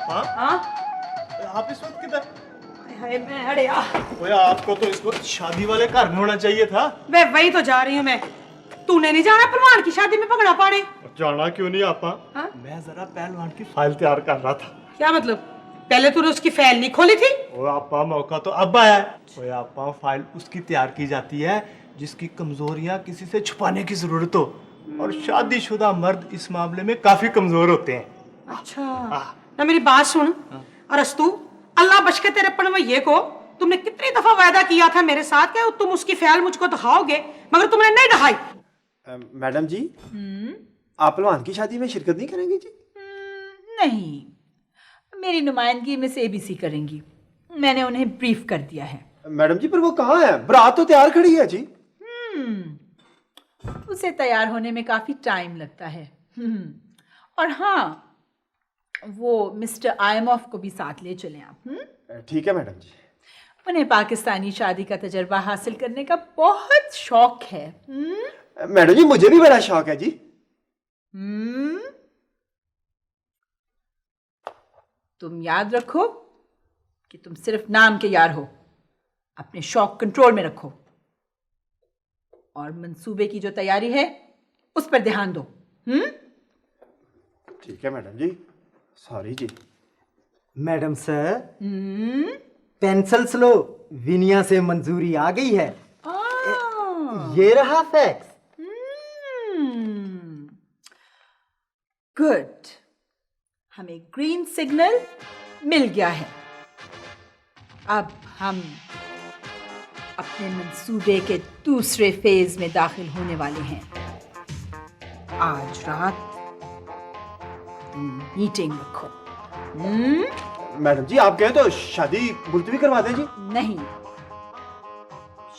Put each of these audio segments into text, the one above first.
हाँ हाँ आप इस वक्त किधर? हाय मैं अरे ओए आपको तो इस वक्त शादी वाले घर में होना चाहिए था। वे वही तो जा रही हूँ मैं। तूने नहीं जाना पहलवान की शादी में पकड़ा पाड़े? जाना क्यों नहीं आपा? हाँ? मैं जरा पहलवान की फाइल तैयार कर रहा था। क्या मतलब? पहले तूने उसकी फाइल नहीं खोली थी? ओ आपा मौका तो अब आया है। ओए आपा फाइल उसकी तैयार की जाती है जिसकी कमजोरियां किसी से छुपाने की जरूरत हो, और शादीशुदा मर्द इस मामले में काफी कमजोर होते हैं। अच्छा हाँ। ना मेरी बात सुन। अरस्तु अल्लाह बच के तेरे पनवैये को तुमने कितनी दफा वायदा किया था मेरे साथ कि तुम उसकी फाइल मुझको दिखाओगे, मगर तुमने नहीं दिखाई। मैडम जी आप पहलवान की शादी में शिरकत नहीं करेंगी जी? नहीं, मेरी नुमाइंदगी मिस एबीसी करेंगी। मैंने उन्हें ब्रीफ कर दिया है। मैडम जी पर वो कहाँ है? बारात तो तैयार खड़ी है जी। उसे तैयार होने में काफी टाइम लगता है। और हाँ, वो मिस्टर आयमॉफ को भी साथ ले चलें आप। ठीक है मैडम जी। उन्हें पाकिस्तानी शादी का तजर्बा हासिल करने का बहुत शौक है। मैडम जी मुझे भी बड़ा शौक है जी। तुम याद रखो कि तुम सिर्फ नाम के यार हो। अपने शौक कंट्रोल में रखो और मंसूबे की जो तैयारी है उस पर ध्यान दो। ठीक है मैडम जी। सॉरी जी। मैडम सर पेंसिल स्लो विनिया से मंजूरी आ गई है। ये रहा फैक्स। गुड, हमें ग्रीन सिग्नल मिल गया है। अब हम अपने मंसूबे के दूसरे फेज में दाखिल होने वाले हैं। आज रात तुम मीटिंग रखो। मैडम जी आप कहें तो शादी मुलतवी करवा दें जी। नहीं,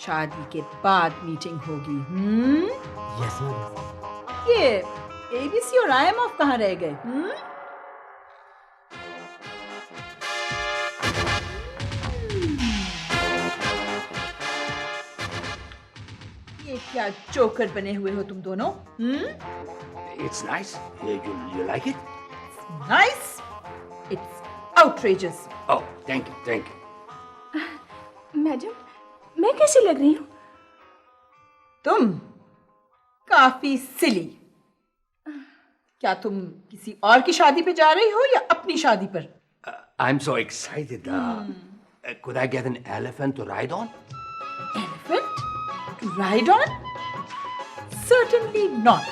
शादी के बाद मीटिंग होगी। Yes madam. ये एबीसी और आईएमएफ कहाँ रह गए? ये क्या जोकर बने हुए हो तुम दोनों? It's nice. You like it? Nice? It's outrageous. Oh, thank you. Madam मैं कैसी लग रही हूँ? तुम काफी सिली। क्या तुम किसी और की शादी पे जा रही हो या अपनी शादी पर? I'm so excited. Could I get an elephant to ride on? Elephant? To ride on? Certainly not.